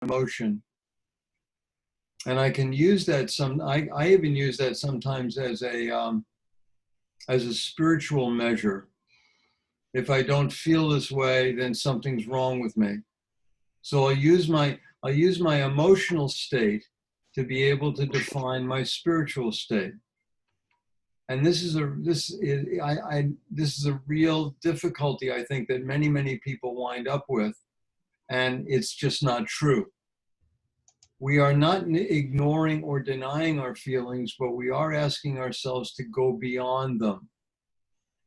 emotion. And I can use that I even use that sometimes as a spiritual measure. If I don't feel this way, then something's wrong with me. So I'll use my emotional state to be able to define my spiritual state. And this is a real difficulty, I think, that many people wind up with, and it's just not true. We are not ignoring or denying our feelings, but we are asking ourselves to go beyond them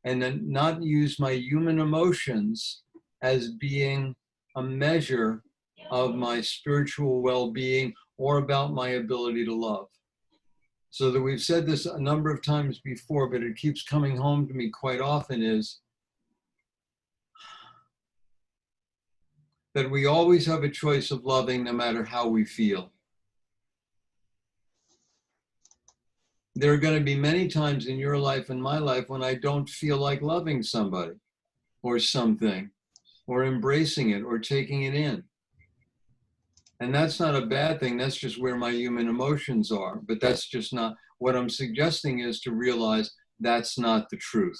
and then not use my human emotions as being a measure of my spiritual well-being or about my ability to love. So that we've said this a number of times before, but it keeps coming home to me quite often, is that we always have a choice of loving no matter how we feel. There are going to be many times in your life and my life when I don't feel like loving somebody or something or embracing it or taking it in. And that's not a bad thing. That's just where my human emotions are. But that's just not what I'm suggesting, is to realize that's not the truth.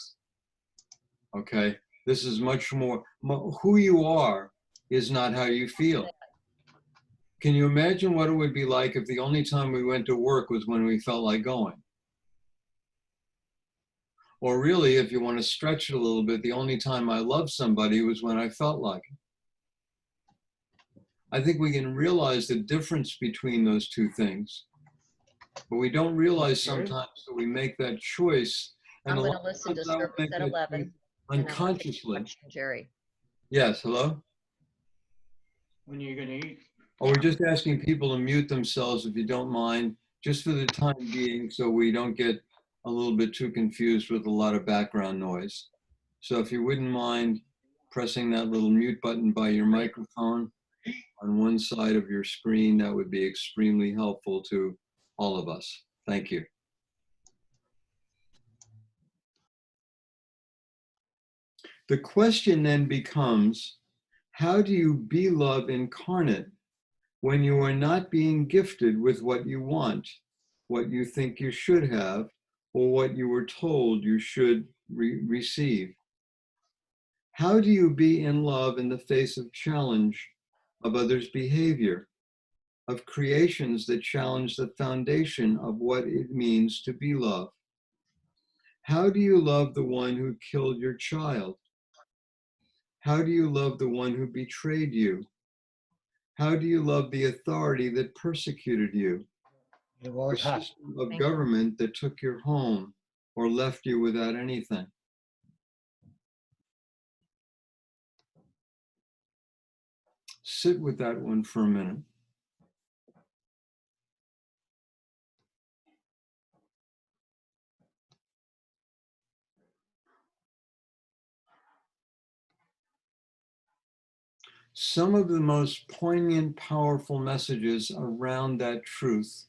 Okay? This is much more, who you are is not how you feel. Can you imagine what it would be like if the only time we went to work was when we felt like going? Or really, if you want to stretch it a little bit, the only time I loved somebody was when I felt like it. I think we can realize the difference between those two things, but we don't realize sometimes that we make that choice. And I'm going to listen to service at 11. Unconsciously. Gerry. Yes, hello? When are you going to eat? Oh, we're just asking people to mute themselves, if you don't mind, just for the time being, so we don't get a little bit too confused with a lot of background noise. So if you wouldn't mind pressing that little mute button by your microphone on one side of your screen, that would be extremely helpful to all of us. Thank you. The question then becomes, how do you be love incarnate when you are not being gifted with what you want, what you think you should have, or what you were told you should receive? How do you be in love in the face of challenge of others' behavior, of creations that challenge the foundation of what it means to be love? How do you love the one who killed your child? How do you love the one who betrayed you? How do you love the authority that persecuted you? The system of government that took your home or left you without anything? Sit with that one for a minute. Some of the most poignant, powerful messages around that truth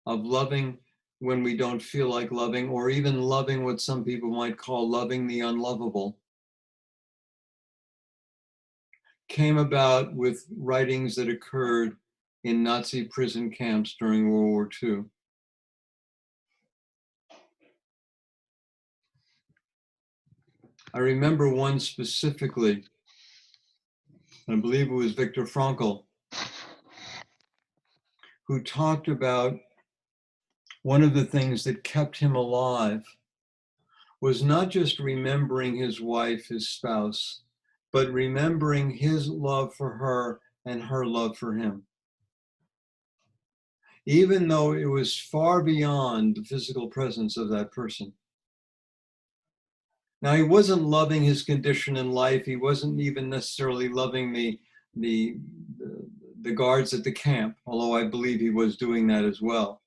of loving when we don't feel like loving, or even loving what some people might call loving the unlovable, came about with writings that occurred in Nazi prison camps during World War II. I remember one specifically, I believe it was Viktor Frankl, who talked about one of the things that kept him alive was not just remembering his wife, his spouse, but remembering his love for her and her love for him. Even though it was far beyond the physical presence of that person. Now, he wasn't loving his condition in life. He wasn't even necessarily loving the guards at the camp, although I believe he was doing that as well.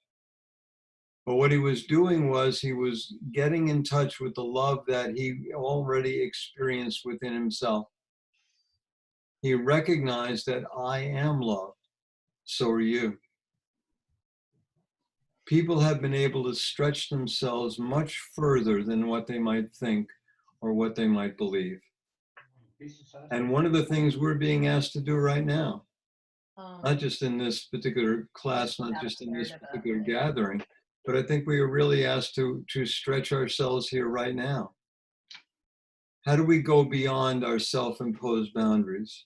But what he was doing was he was getting in touch with the love that he already experienced within himself. He recognized that I am love, so are you. People have been able to stretch themselves much further than what they might think or what they might believe. And one of the things we're being asked to do right now not just in this particular class, not Not just in fair this to the- particular gathering, but I think we are really asked to stretch ourselves here right now. How do we go beyond our self-imposed boundaries?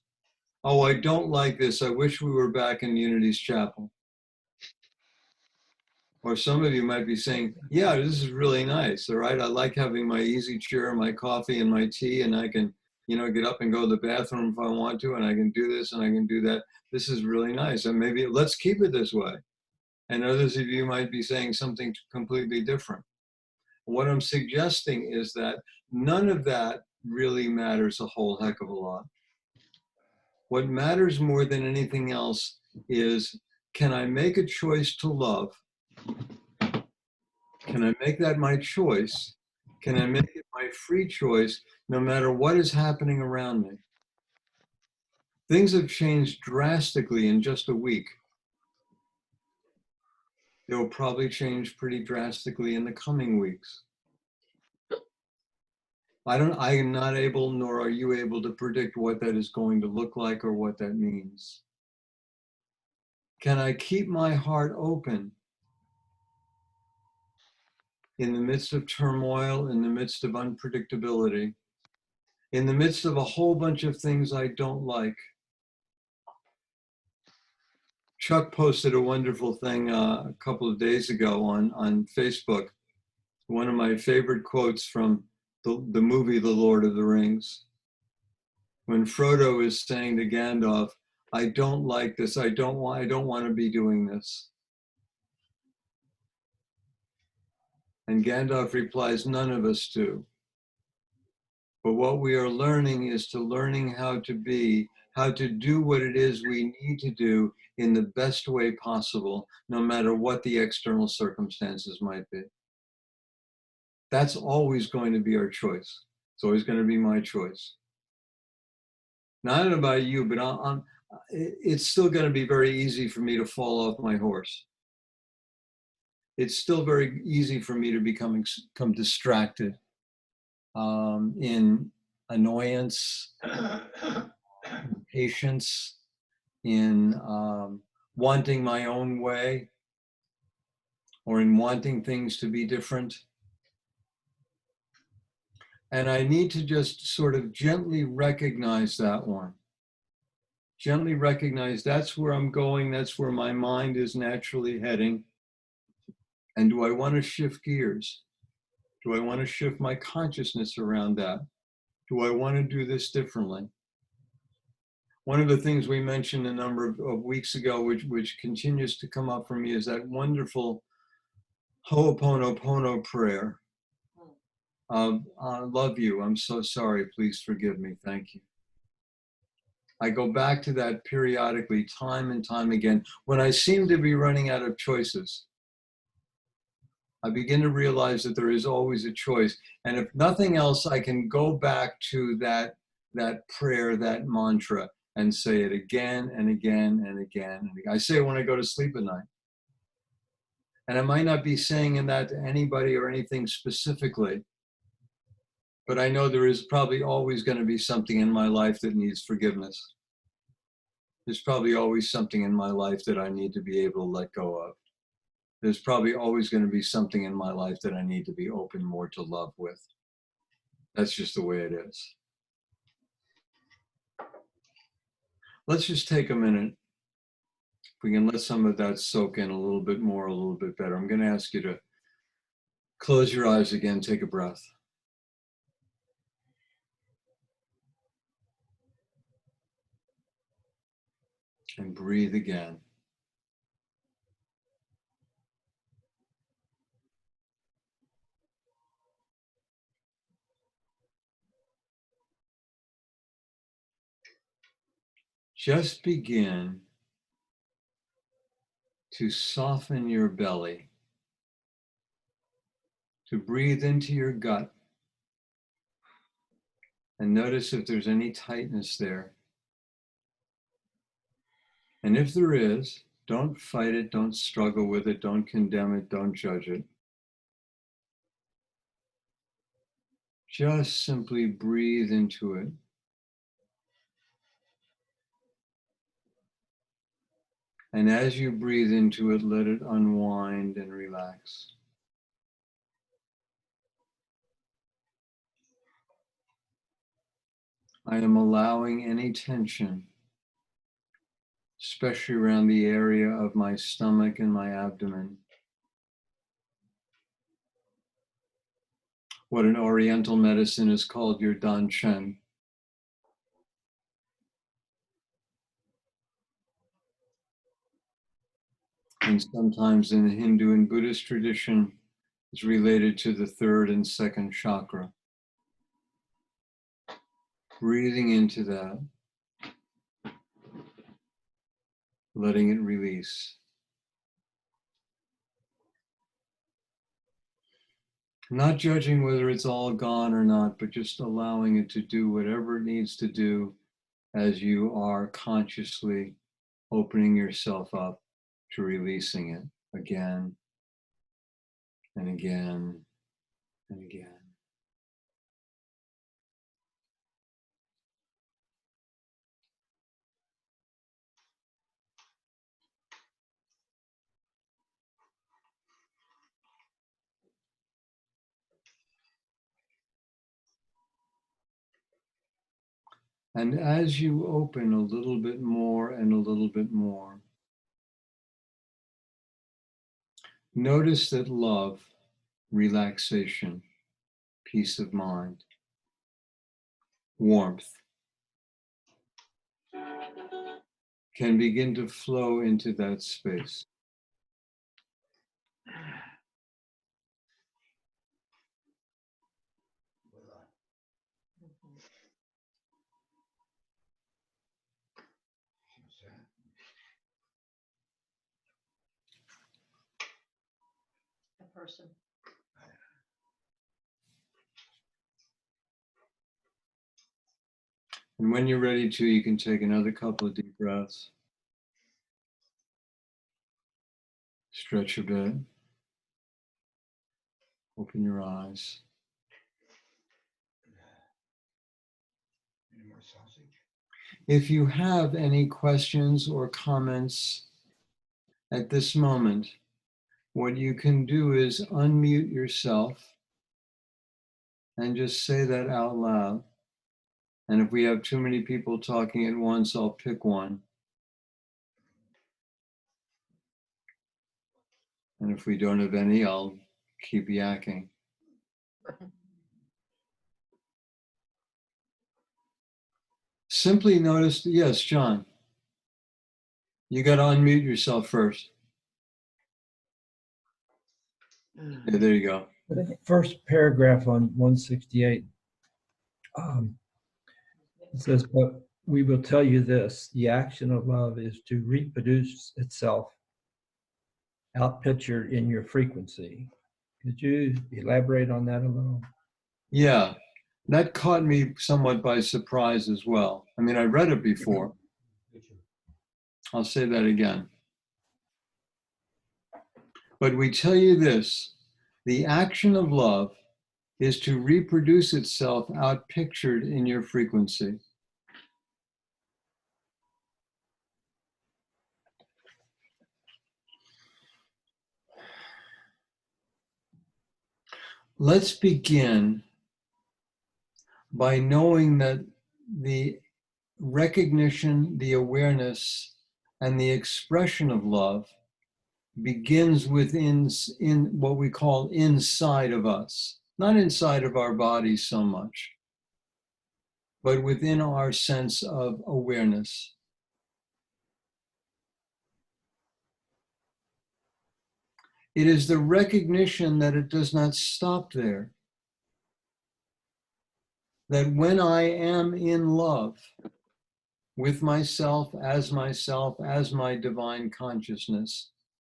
Oh, I don't like this. I wish we were back in Unity's chapel. Or some of you might be saying, yeah, this is really nice. All right. I like having my easy chair, my coffee and my tea, and I can, get up and go to the bathroom if I want to, and I can do this and I can do that. This is really nice. And maybe let's keep it this way. And others of you might be saying something completely different. What I'm suggesting is that none of that really matters a whole heck of a lot. What matters more than anything else is, can I make a choice to love? Can I make that my choice? Can I make it my free choice no matter what is happening around me? Things have changed drastically in just a week. They will probably change pretty drastically in the coming weeks. I am not able, nor are you able, to predict what that is going to look like or what that means. Can I keep my heart open in the midst of turmoil, in the midst of unpredictability, in the midst of a whole bunch of things I don't like? Chuck posted a wonderful thing a couple of days ago on Facebook. One of my favorite quotes from the movie The Lord of the Rings. When Frodo is saying to Gandalf, I don't like this, I don't want to be doing this. And Gandalf replies, none of us do. But what we are learning is learning how to do what it is we need to do in the best way possible, no matter what the external circumstances might be. That's always going to be our choice. It's always going to be my choice. Now, I don't know about you, but it's still going to be very easy for me to fall off my horse. It's still very easy for me to become distracted in annoyance, patience, in wanting my own way, or in wanting things to be different. And I need to just sort of gently recognize that one. Gently recognize that's where I'm going, that's where my mind is naturally heading. And do I want to shift gears? Do I want to shift my consciousness around that? Do I want to do this differently? One of the things we mentioned a number of weeks ago, which continues to come up for me, is that wonderful Ho'oponopono prayer of, I love you, I'm so sorry, please forgive me, thank you. I go back to that periodically, time and time again. When I seem to be running out of choices, I begin to realize that there is always a choice. And if nothing else, I can go back to that prayer, that mantra, and say it again and again and again. And again. I say it when I go to sleep at night. And I might not be saying that to anybody or anything specifically, but I know there is probably always going to be something in my life that needs forgiveness. There's probably always something in my life that I need to be able to let go of. There's probably always going to be something in my life that I need to be open more to love with. That's just the way it is. Let's just take a minute. If we can let some of that soak in a little bit more, a little bit better. I'm going to ask you to close your eyes again, take a breath. And breathe again. Just begin to soften your belly, to breathe into your gut, and notice if there's any tightness there. And if there is, don't fight it, don't struggle with it, don't condemn it, don't judge it. Just simply breathe into it. And as you breathe into it, let it unwind and relax. I am allowing any tension, especially around the area of my stomach and my abdomen. What in Oriental medicine is called your danchen. And sometimes in the Hindu and Buddhist tradition, it's related to the third and second chakra. Breathing into that, letting it release. Not judging whether it's all gone or not, but just allowing it to do whatever it needs to do as you are consciously opening yourself up to releasing it again and again and again. And as you open a little bit more and a little bit more, notice that love, relaxation, peace of mind, warmth can begin to flow into that space. A person. And when you're ready to, you can take another couple of deep breaths. Stretch a bit. Open your eyes. Any more sausage? If you have any questions or comments at this moment, what you can do is unmute yourself and just say that out loud. And if we have too many people talking at once, I'll pick one. And if we don't have any, I'll keep yakking. Simply notice, yes, John, you got to unmute yourself first. Yeah, there you go. The first paragraph on 168, it says, but we will tell you this, the action of love is to reproduce itself outpictured in your frequency. Could you elaborate on that a little? Yeah, that caught me somewhat by surprise as well. I mean, I read it before. I'll say that again. But we tell you this, the action of love is to reproduce itself outpictured in your frequency. Let's begin by knowing that the recognition, the awareness, and the expression of love begins within in what we call inside of us, not inside of our bodies so much, but within our sense of awareness. It is the recognition that it does not stop there. That when I am in love with myself, as my divine consciousness,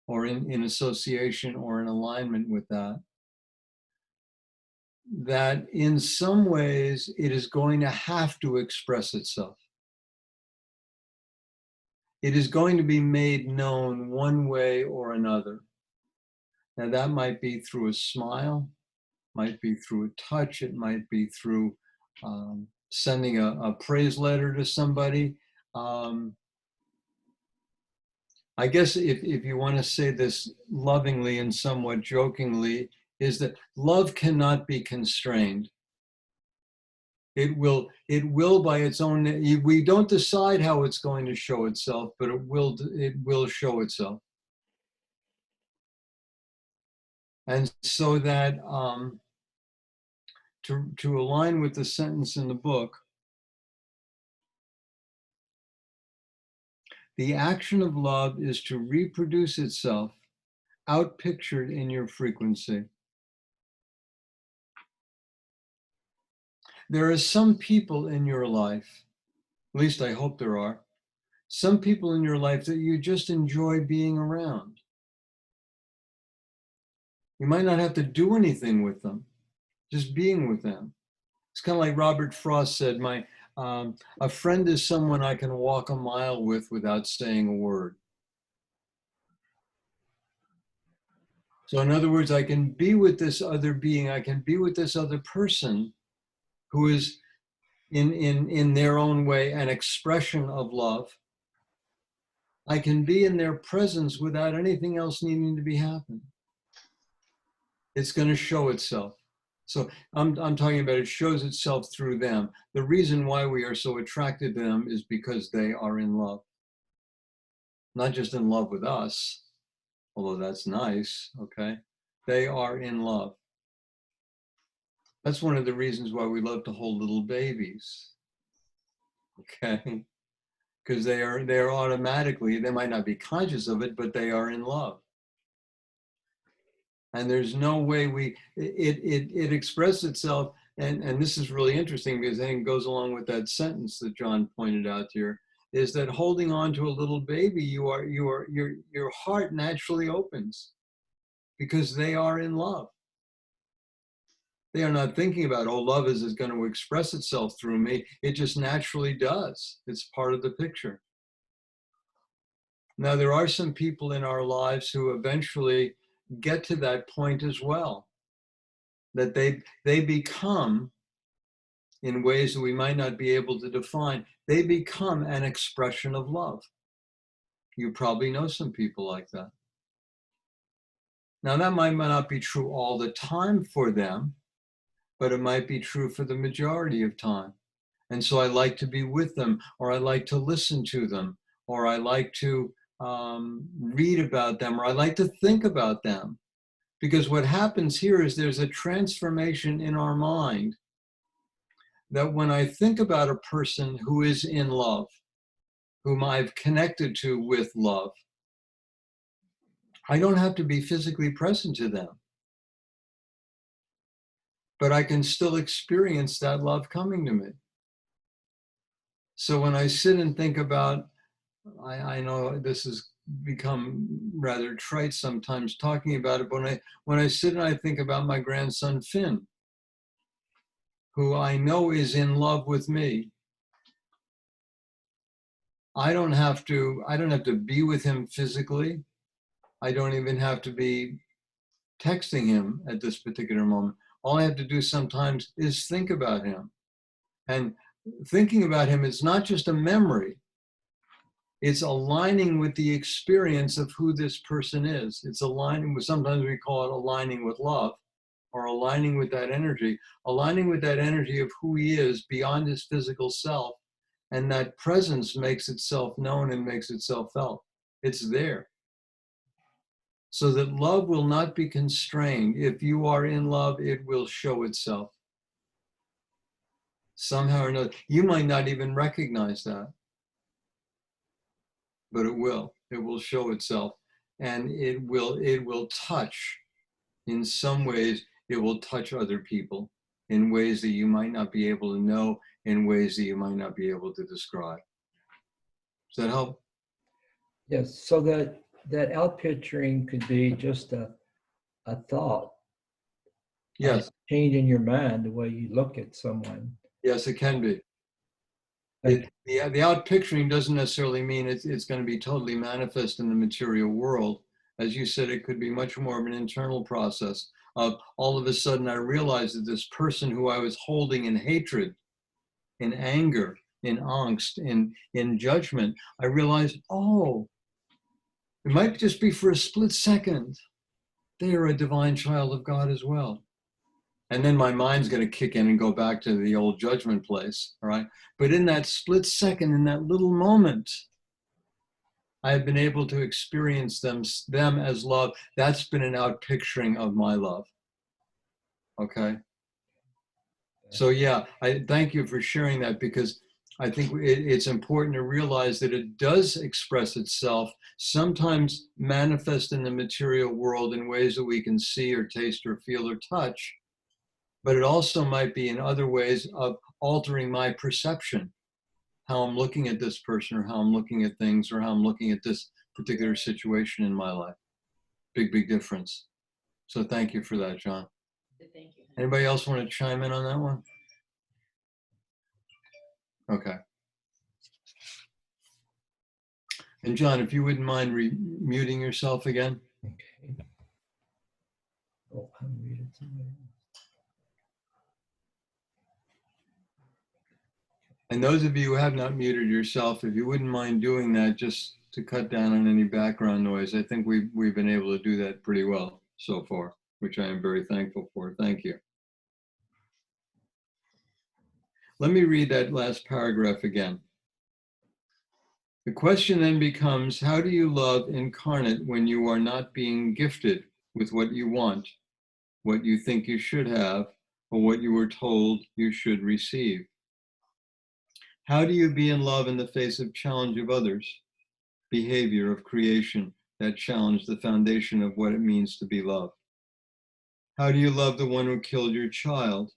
or in association or in alignment with that, that in some ways it is going to have to express itself. It is going to be made known one way or another. Now that might be through a smile, might be through a touch, it might be through sending a praise letter to somebody. I guess if you want to say this lovingly and somewhat jokingly, is that love cannot be constrained. It will by its own, we don't decide how it's going to show itself, but it will show itself. And so that to align with the sentence in the book, the action of love is to reproduce itself outpictured in your frequency. There are some people in your life, at least I hope there are, some people in your life that you just enjoy being around. You might not have to do anything with them, just being with them. It's kind of like Robert Frost said, a friend is someone I can walk a mile with without saying a word. So in other words, I can be with this other being, I can be with this other person who is in their own way an expression of love. I can be in their presence without anything else needing to be happening. It's going to show itself. So I'm talking about it shows itself through them. The reason why we are so attracted to them is because they are in love. Not just in love with us, although that's nice, okay? They are in love. That's one of the reasons why we love to hold little babies, okay? Because they are automatically, they might not be conscious of it, but they are in love. And there's no way it expresses itself, and this is really interesting because I think it goes along with that sentence that John pointed out here, is that holding on to a little baby, your heart naturally opens because they are in love. They are not thinking about, oh, love is going to express itself through me. It just naturally does. It's part of the picture. Now, there are some people in our lives who eventually get to that point as well, that they become, in ways that we might not be able to define, they become an expression of love. You probably know some people like that. Now, that might not be true all the time for them, but it might be true for the majority of time. And so I like to be with them, or I like to listen to them, or I like to read about them, or I like to think about them. Because what happens here is there's a transformation in our mind that when I think about a person who is in love, whom I've connected to with love, I don't have to be physically present to them, but I can still experience that love coming to me. So when I sit and think about, I know this has become rather trite sometimes talking about it, but when I sit and I think about my grandson Finn, who I know is in love with me, I don't have to be with him physically. I don't even have to be texting him at this particular moment. All I have to do sometimes is think about him. And thinking about him is not just a memory. It's aligning with the experience of who this person is. It's aligning with, sometimes we call it aligning with love, or aligning with that energy of who he is beyond his physical self. And that presence makes itself known and makes itself felt. It's there. So that love will not be constrained. If you are in love, it will show itself. Somehow or another. You might not even recognize that, but it will. It will show itself. And it will touch. In some ways, it will touch other people in ways that you might not be able to know, in ways that you might not be able to describe. Does that help? Yes, so that outpicturing could be just a thought. Yes. Change in your mind, the way you look at someone. Yes, it can be. Like, The outpicturing doesn't necessarily mean it's going to be totally manifest in the material world. As you said, it could be much more of an internal process of all of a sudden I realized that this person who I was holding in hatred, in anger, in angst, in judgment, I realized, oh, It might just be for a split second. They are a divine child of God as well. And then my mind's going to kick in and go back to the old judgment place, all right? But in that split second, in that little moment, I have been able to experience them as love. That's been an outpicturing of my love, okay? So yeah, I thank you for sharing that, because I think it's important to realize that it does express itself, sometimes manifest in the material world in ways that we can see or taste or feel or touch, but it also might be in other ways of altering my perception, how I'm looking at this person or how I'm looking at things or how I'm looking at this particular situation in my life. Big, big difference. So thank you for that, John. Thank you. Anybody else want to chime in on that one? Okay. And John, if you wouldn't mind muting yourself again. Okay. Oh, I'm muted somewhere. And those of you who have not muted yourself, if you wouldn't mind doing that, just to cut down on any background noise. I think we've been able to do that pretty well so far, which I am very thankful for. Thank you. Let me read that last paragraph again. The question then becomes, how do you love incarnate when you are not being gifted with what you want, what you think you should have, or what you were told you should receive? How do you be in love in the face of challenge of others, behavior of creation that challenge the foundation of what it means to be loved? How do you love the one who killed your child?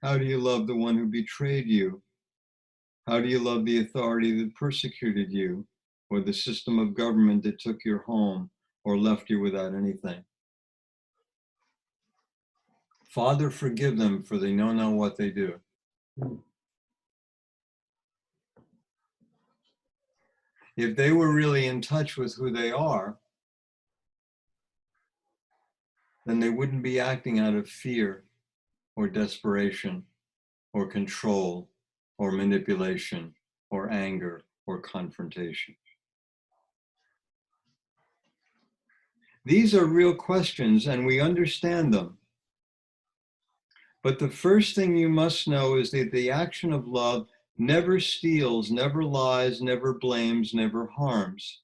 How do you love the one who betrayed you? How do you love the authority that persecuted you, or the system of government that took your home or left you without anything? Father, forgive them, for they know not what they do. If they were really in touch with who they are, then they wouldn't be acting out of fear or desperation or control or manipulation or anger or confrontation. These are real questions, and we understand them. But the first thing you must know is that the action of love never steals, never lies, never blames, never harms.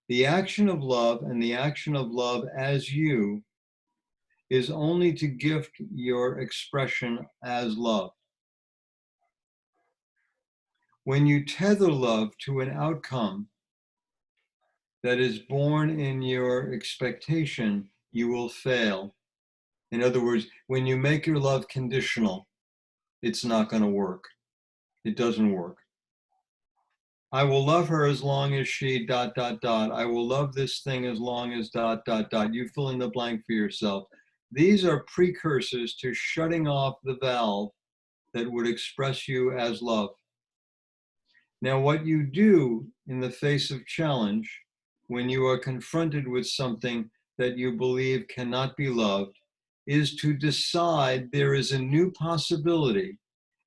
The action of love and the action of love as you is only to gift your expression as love. When you tether love to an outcome that is born in your expectation, you will fail. In other words, when you make your love conditional, it's not going to work. It doesn't work. I will love her as long as she ... I will love this thing as long as ... You fill in the blank for yourself. These are precursors to shutting off the valve that would express you as love. Now, what you do in the face of challenge, when you are confronted with something that you believe cannot be loved, is to decide there is a new possibility.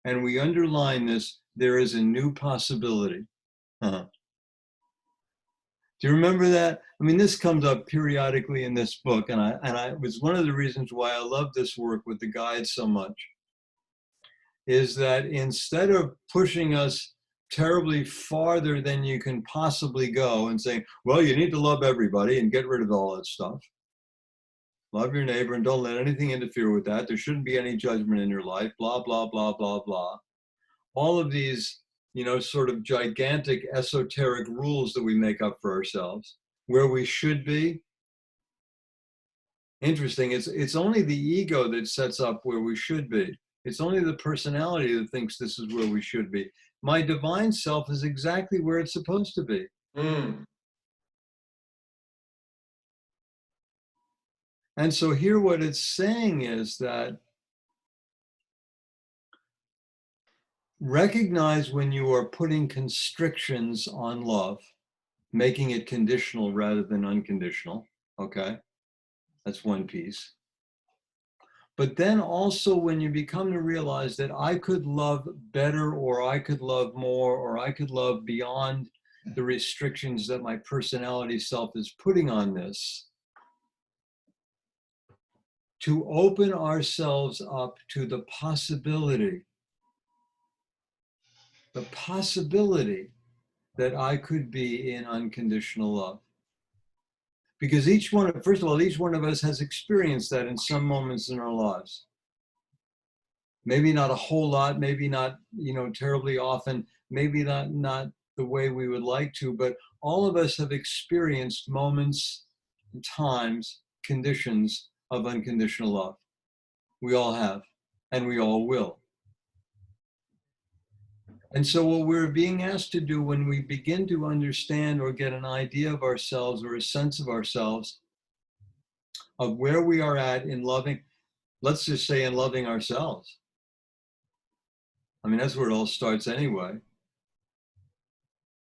And we underline this, there is a new possibility. Do you remember that? I mean, this comes up periodically in this book, and it was one of the reasons why I love this work with the guide so much, is that instead of pushing us terribly farther than you can possibly go and saying, well, you need to love everybody and get rid of all that stuff. Love your neighbor and don't let anything interfere with that. There shouldn't be any judgment in your life, blah, blah, blah, blah, blah. All of these, sort of gigantic esoteric rules that we make up for ourselves, where we should be. Interesting, it's only the ego that sets up where we should be. It's only the personality that thinks this is where we should be. My divine self is exactly where it's supposed to be. And so here what it's saying is that recognize when you are putting constrictions on love, making it conditional rather than unconditional, okay? That's one piece. But then also when you become to realize that I could love better, or I could love more, or I could love beyond the restrictions that my personality self is putting on this, to open ourselves up to the possibility that I could be in unconditional love. Because first of all, each one of us has experienced that in some moments in our lives. Maybe not a whole lot, maybe not, terribly often, maybe not the way we would like to, but all of us have experienced moments, times, conditions of unconditional love. We all have, and we all will. And so what we're being asked to do when we begin to understand or get an idea of ourselves or a sense of ourselves, of where we are at in loving, let's just say in loving ourselves. I mean, that's where it all starts anyway.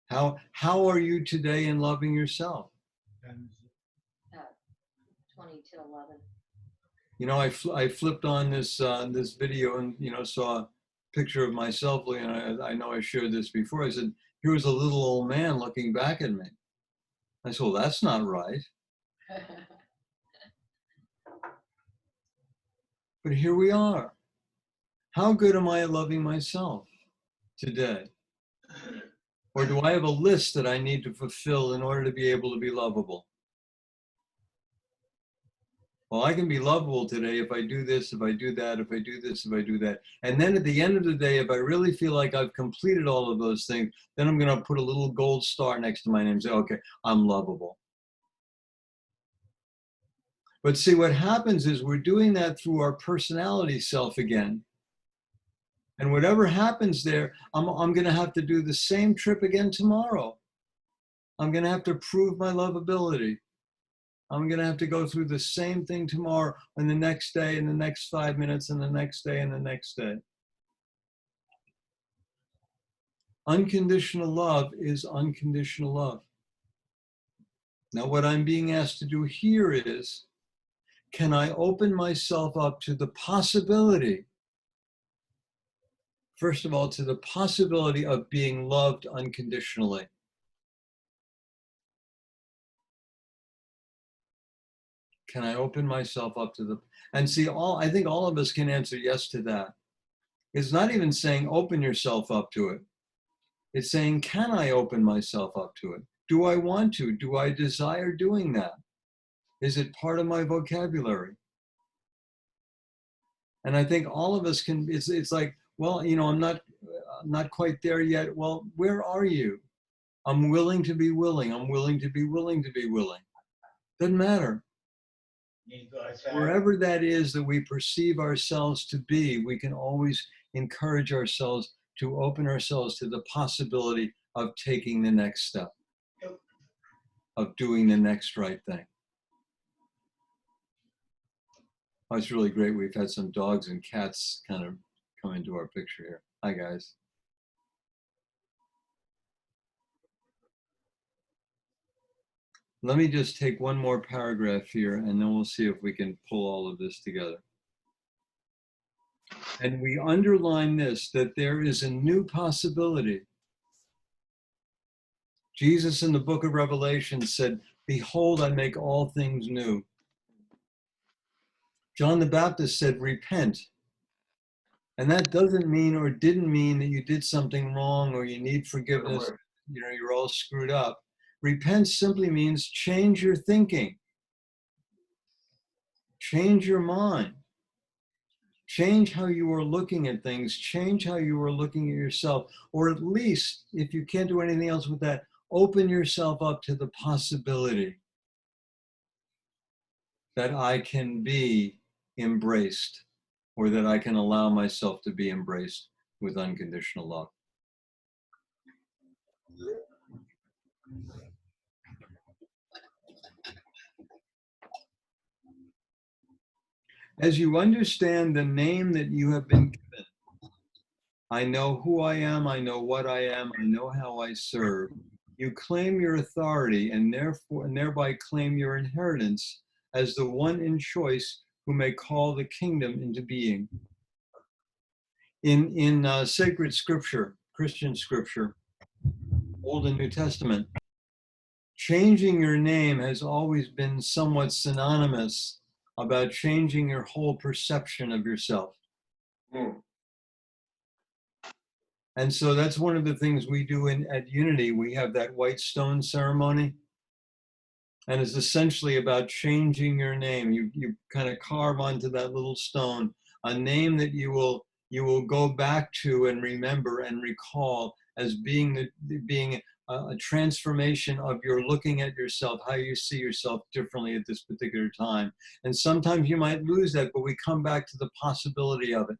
How are you today in loving yourself? 20 to 11. I flipped on this video and saw a picture of myself, and I know I shared this before. I said, here was a little old man looking back at me. I said, well, that's not right. But here we are. How good am I at loving myself today? Or do I have a list that I need to fulfill in order to be able to be lovable? Well, I can be lovable today if I do this, if I do that, if I do this, if I do that. And then at the end of the day, if I really feel like I've completed all of those things, then I'm going to put a little gold star next to my name and say, okay, I'm lovable. But see, what happens is we're doing that through our personality self again. And whatever happens there, I'm going to have to do the same trip again tomorrow. I'm going to have to prove my lovability. I'm going to have to go through the same thing tomorrow and the next day and the next 5 minutes and the next day and the next day. Unconditional love is unconditional love. Now, what I'm being asked to do here is, can I open myself up to the possibility, first of all, to the possibility of being loved unconditionally? Can I open myself up to the, and see, I think all of us can answer yes to that. It's not even saying open yourself up to it. It's saying, can I open myself up to it? Do I want to? Do I desire doing that? Is it part of my vocabulary? And I think all of us can, it's like, well, I'm not quite there yet. Well, where are you? I'm willing to be willing. I'm willing to be willing to be willing. Doesn't matter. Wherever that is that we perceive ourselves to be, we can always encourage ourselves to open ourselves to the possibility of taking the next step, of doing the next right thing. Oh, it's really great. We've had some dogs and cats kind of come into our picture here. Hi, guys. Let me just take one more paragraph here, and then we'll see if we can pull all of this together. And we underline this, that there is a new possibility. Jesus in the book of Revelation said, behold, I make all things new. John the Baptist said, repent. And that doesn't mean or didn't mean that you did something wrong or you need forgiveness, you're all screwed up. Repent simply means change your thinking. Change your mind. Change how you are looking at things. Change how you are looking at yourself. Or at least, if you can't do anything else with that, open yourself up to the possibility that I can be embraced, or that I can allow myself to be embraced with unconditional love. As you understand the name that you have been given, I know who I am, I know what I am, I know how I serve. You claim your authority and thereby claim your inheritance as the one in choice who may call the kingdom into being. In sacred scripture, Christian scripture, Old and New Testament. Changing your name has always been somewhat synonymous about changing your whole perception of yourself. And so that's one of the things we do at Unity. We have that white stone ceremony. And it's essentially about changing your name. You kind of carve onto that little stone a name that you will go back to and remember and recall as being a transformation of your looking at yourself, how you see yourself differently at this particular time. And sometimes you might lose that, but we come back to the possibility of it.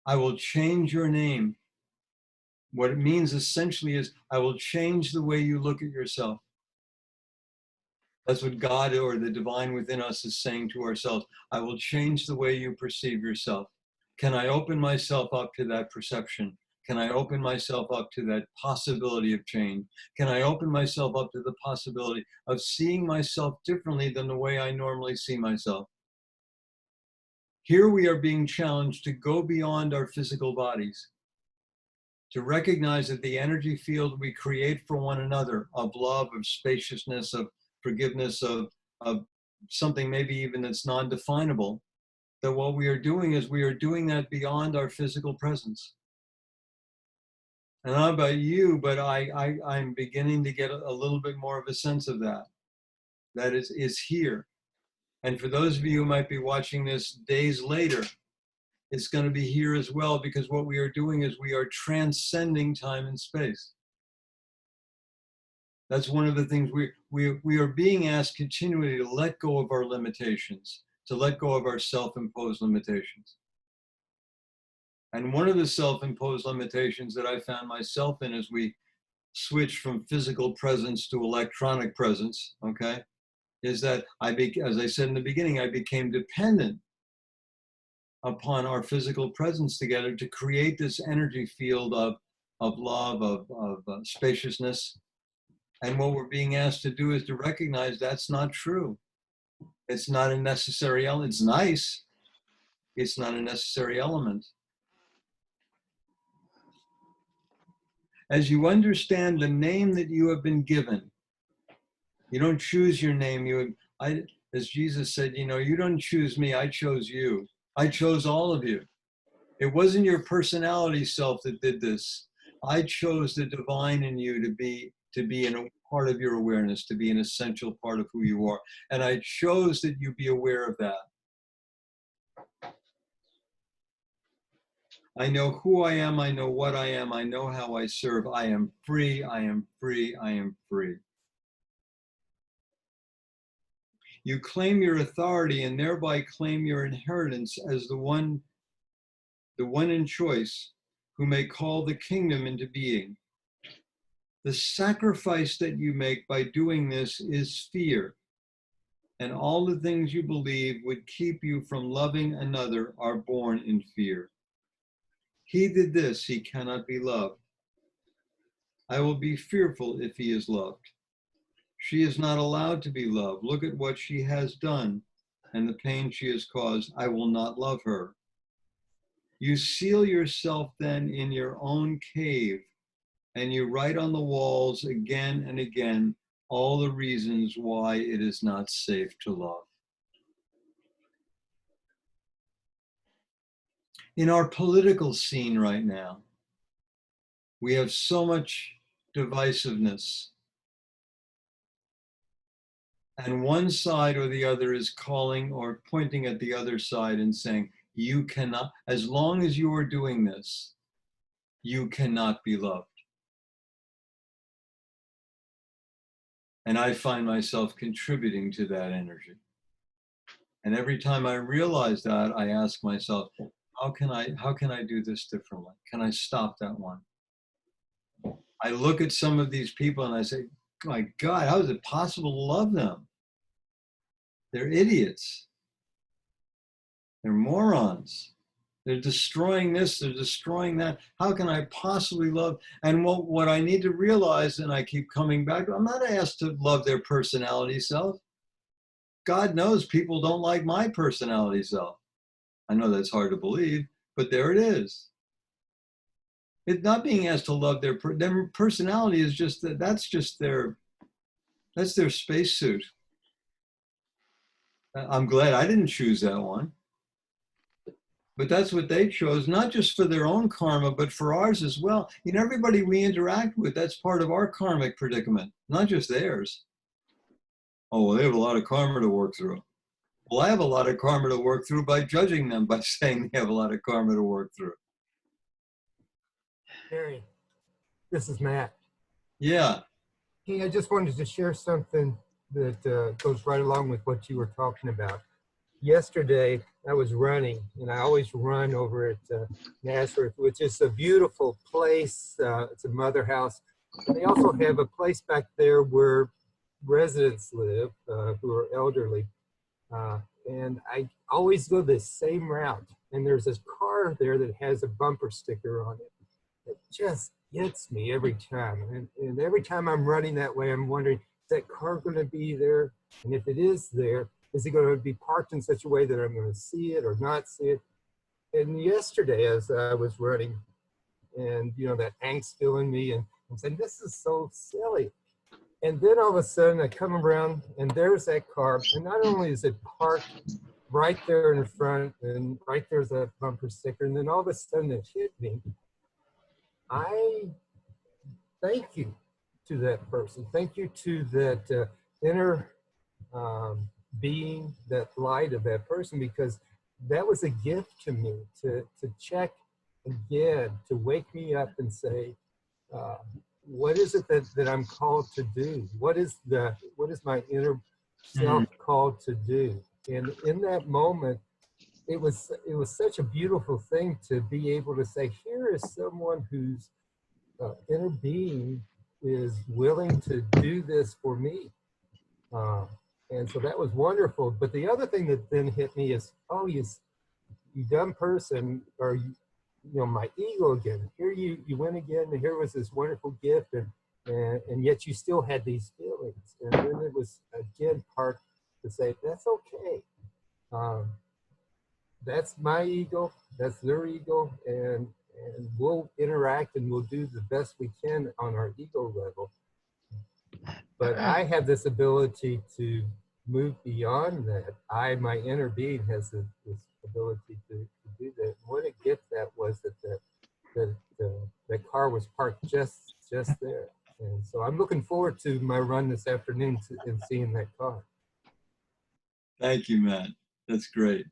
I will change your name. What it means essentially is I will change the way you look at yourself. That's what God or the divine within us is saying to ourselves. I will change the way you perceive yourself. Can I open myself up to that perception? Can I open myself up to that possibility of change? Can I open myself up to the possibility of seeing myself differently than the way I normally see myself? Here we are being challenged to go beyond our physical bodies, to recognize that the energy field we create for one another of love, of spaciousness, of forgiveness, of something maybe even that's non-definable, that what we are doing is we are doing that beyond our physical presence. And I don't know about you, but I'm beginning to get a little bit more of a sense of that. That is here. And for those of you who might be watching this days later, it's going to be here as well, because what we are doing is we are transcending time and space. That's one of the things we are being asked continually to let go of our limitations, to let go of our self-imposed limitations. And one of the self-imposed limitations that I found myself in as we switched from physical presence to electronic presence, okay, is that as I said in the beginning, I became dependent upon our physical presence together to create this energy field of love, of spaciousness. And what we're being asked to do is to recognize that's not true. It's not a necessary element. It's nice. It's not a necessary element. As you understand the name that you have been given, you don't choose your name. As Jesus said, you don't choose me, I chose you. I chose all of you. It wasn't your personality self that did this. I chose the divine in you to be in a part of your awareness, to be an essential part of who you are. And I chose that you be aware of that. I know who I am, I know what I am, I know how I serve. I am free, I am free, I am free. You claim your authority and thereby claim your inheritance as the one in choice who may call the kingdom into being. The sacrifice that you make by doing this is fear, and all the things you believe would keep you from loving another are born in fear. He did this, he cannot be loved. I will be fearful if he is loved. She is not allowed to be loved. Look at what she has done and the pain she has caused. I will not love her. You seal yourself then in your own cave, and you write on the walls again and again all the reasons why it is not safe to love. In our political scene right now, we have so much divisiveness. And one side or the other is calling or pointing at the other side and saying, you cannot, as long as you are doing this, you cannot be loved. And I find myself contributing to that energy. And every time I realize that, I ask myself, how can I do this differently? Can I stop that one? I look at some of these people and I say, my God, how is it possible to love them? They're idiots. They're morons. They're destroying this, they're destroying that. How can I possibly love? And what I need to realize, and I keep coming back, I'm not asked to love their personality self. God knows people don't like my personality self. I know that's hard to believe, but there it is. It's not being asked to love their personality is just that's their spacesuit. I'm glad I didn't choose that one. But that's what they chose, not just for their own karma, but for ours as well. You know, everybody we interact with, that's part of our karmic predicament, not just theirs. Oh, well, they have a lot of karma to work through. Well, I have a lot of karma to work through by judging them, by saying they have a lot of karma to work through. Gerry, this is Matt. Yeah. Hey, I just wanted to share something that goes right along with what you were talking about. Yesterday, I was running, and I always run over at Nazareth, which is a beautiful place. It's a mother house. And they also have a place back there where residents live who are elderly. And I always go the same route. And there's this car there that has a bumper sticker on it. It just gets me every time. And every time I'm running that way, I'm wondering, is that car going to be there? And if it is there, is it going to be parked in such a way that I'm going to see it or not see it? And yesterday, as I was running, and you know, that angst filling me, and I'm saying, this is so silly. And then all of a sudden, I come around, and there's that car. And not only is it parked right there in the front, and right there's that bumper sticker, and then all of a sudden it hit me. I thank you to that person. Thank you to that inner being, that light of that person, because that was a gift to me to check again, to wake me up and say, what is it that I'm called to do? What is my inner self called to do? And in that moment, it was such a beautiful thing to be able to say, here is someone whose inner being is willing to do this for me. And so that was wonderful. But the other thing that then hit me is, oh, you dumb person, or you know, my ego again. Here you went again, and here was this wonderful gift, and yet you still had these feelings. And then it was again part to say, that's okay. That's my ego, that's their ego, and we'll interact and we'll do the best we can on our ego level. But I have this ability to move beyond that. My inner being has this ability to do that. What a gift that was, that car was parked just there. And so I'm looking forward to my run this afternoon and seeing that car. Thank you, Matt. That's great.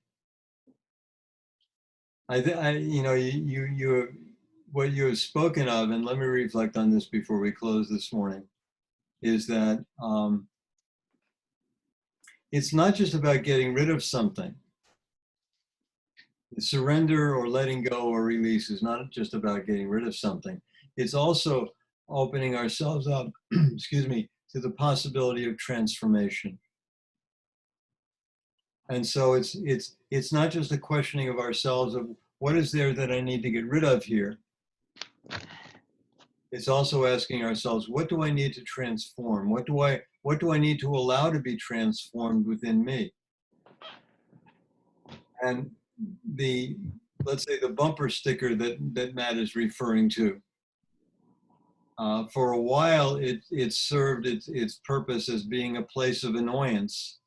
You know, you what you have spoken of, and let me reflect on this before we close this morning, is that it's not just about getting rid of something. Surrender or letting go or release is not just about getting rid of something. It's also opening ourselves up, excuse me, to the possibility of transformation. And so it's not just a questioning of ourselves of what is there that I need to get rid of here. It's also asking ourselves, what do I need to transform? What do I need to allow to be transformed within me? And let's say the bumper sticker that Matt is referring to, for a while it served its purpose as being a place of annoyance.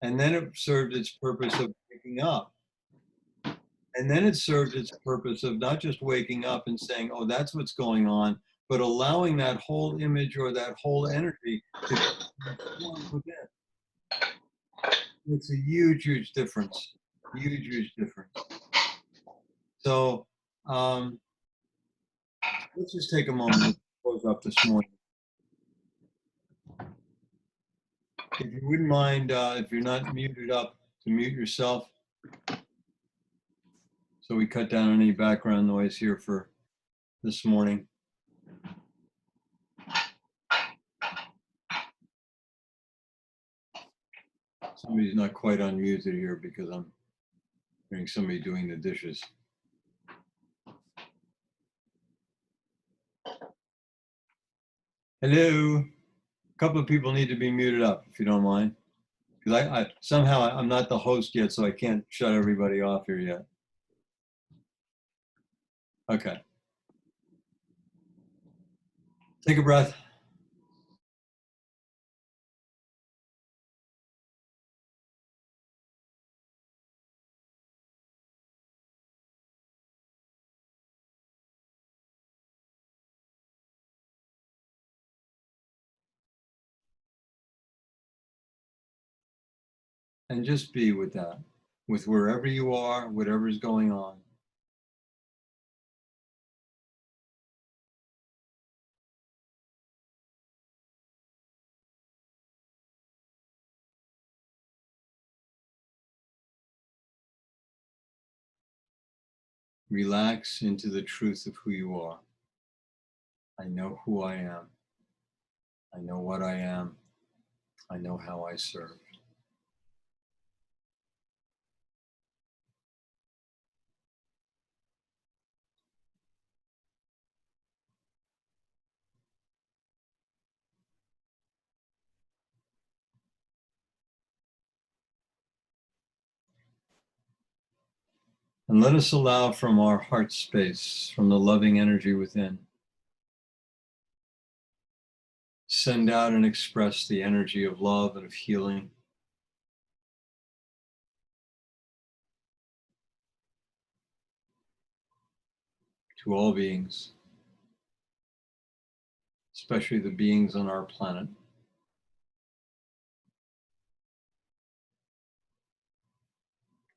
And then it served its purpose of waking up. And then it served its purpose of not just waking up and saying, oh, that's what's going on, but allowing that whole image or that whole energy to transform within. It's a huge, huge difference. Huge, huge difference. So let's just take a moment to close up this morning. If you wouldn't mind, if you're not muted up, to mute yourself. So we cut down on any background noise here for this morning. Somebody's not quite unmuted here because I'm hearing somebody doing the dishes. Hello. A couple of people need to be muted up, if you don't mind. Because I somehow I'm not the host yet, so I can't shut everybody off here yet. Okay. Take a breath. And just be with that, with wherever you are, whatever's going on. Relax into the truth of who you are. I know who I am. I know what I am. I know how I serve. And let us allow from our heart space, from the loving energy within, send out and express the energy of love and of healing to all beings, especially the beings on our planet.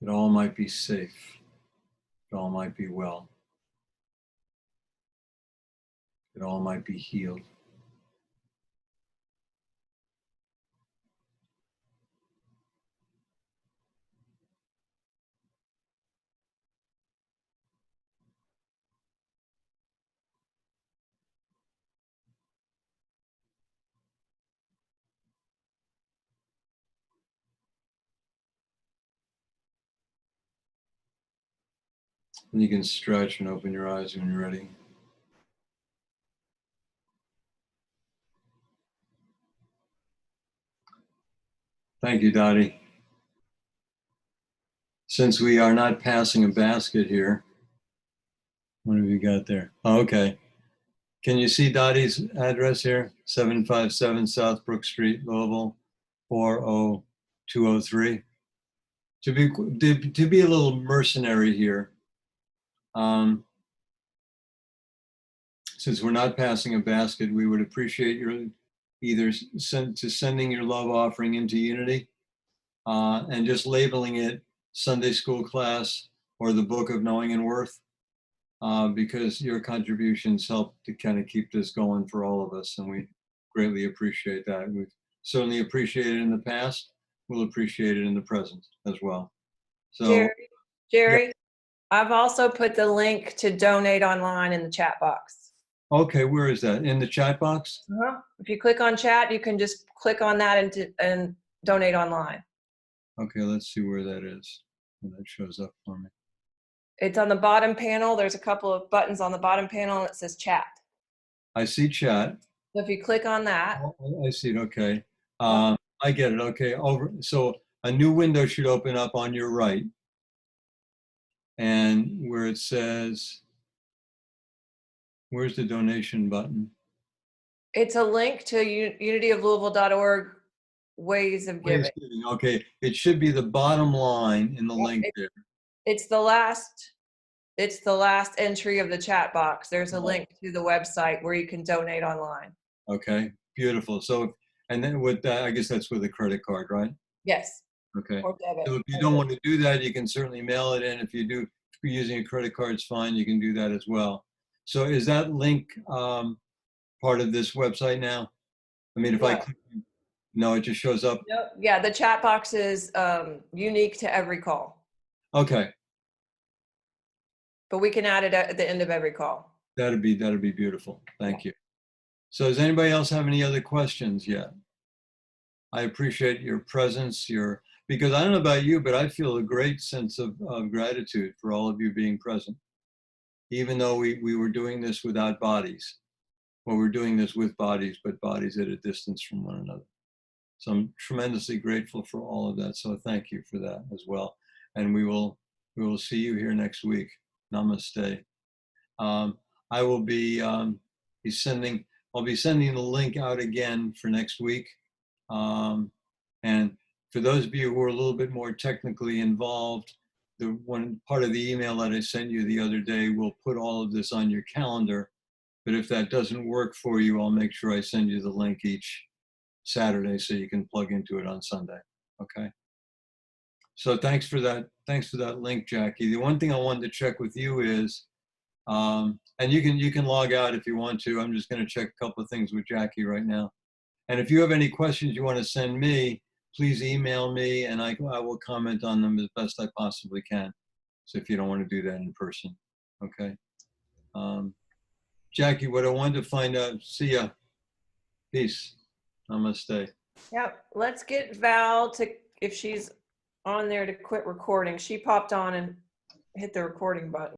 That all might be safe, that all might be well, that all might be healed. And you can stretch and open your eyes when you're ready. Thank you, Dottie. Since we are not passing a basket here, what have you got there? Oh, okay. Can you see Dottie's address here? 757 South Brook Street, Louisville, 40203. To be a little mercenary here, since we're not passing a basket, we would appreciate your either sending your love offering into Unity and just labeling it Sunday school class or the Book of Knowing and Worth, because your contributions help to kind of keep this going for all of us, and we greatly appreciate that. We've certainly appreciated it in the past. We'll appreciate it in the present as well. So, Gerry, I've also put the link to donate online in the chat box. okay, where is that? In the chat box? If you click on chat, you can just click on that and donate online. Okay, let's see where that is. When that shows up for me. It's on the bottom panel. There's a couple of buttons on the bottom panel that says chat. I see chat. So if you click on that, I see it. Okay. I get it. Okay. So a new window should open up on your right. And where it says, where's the donation button? it's a link to unityoflouisville.org ways of giving. Okay. It should be the bottom line in the link there. It's the last entry of the chat box. There's a link to the website where you can donate online. Okay. Beautiful. So, and then with that, I guess that's with a credit card, right? Yes. Okay. Or debit. So if you don't want to do that, you can certainly mail it in. If you're using a credit card, it's fine. You can do that as well. So is that link part of this website now? I mean, if I click, no, it just shows up. Nope. Yeah, the chat box is unique to every call, Okay, but we can add it at the end of every call. that'd be beautiful. Thank you. So does anybody else have any other questions yet? I appreciate your presence, because I don't know about you, but I feel a great sense of gratitude for all of you being present. Even though we were doing this without bodies. Well, we're doing this with bodies, but bodies at a distance from one another. So I'm tremendously grateful for all of that. So thank you for that as well. And we will see you here next week. Namaste. I will be sending, I'll be sending the link out again for next week. And for those of you who are a little bit more technically involved, the one part of the email that I sent you the other day will put all of this on your calendar. But if that doesn't work for you, I'll make sure I send you the link each Saturday so you can plug into it on Sunday. Okay. So thanks for that. Thanks for that link, Jackie. The one thing I wanted to check with you is, and you can log out if you want to. I'm just going to check a couple of things with Jackie right now. And if you have any questions you want to send me, please email me and I will comment on them as best I possibly can. So if you don't want to do that in person, okay. Jackie, what I wanted to find out, see ya. Peace. Namaste. Yep, let's get Val to, if she's on there, to quit recording. She popped on and hit the recording button.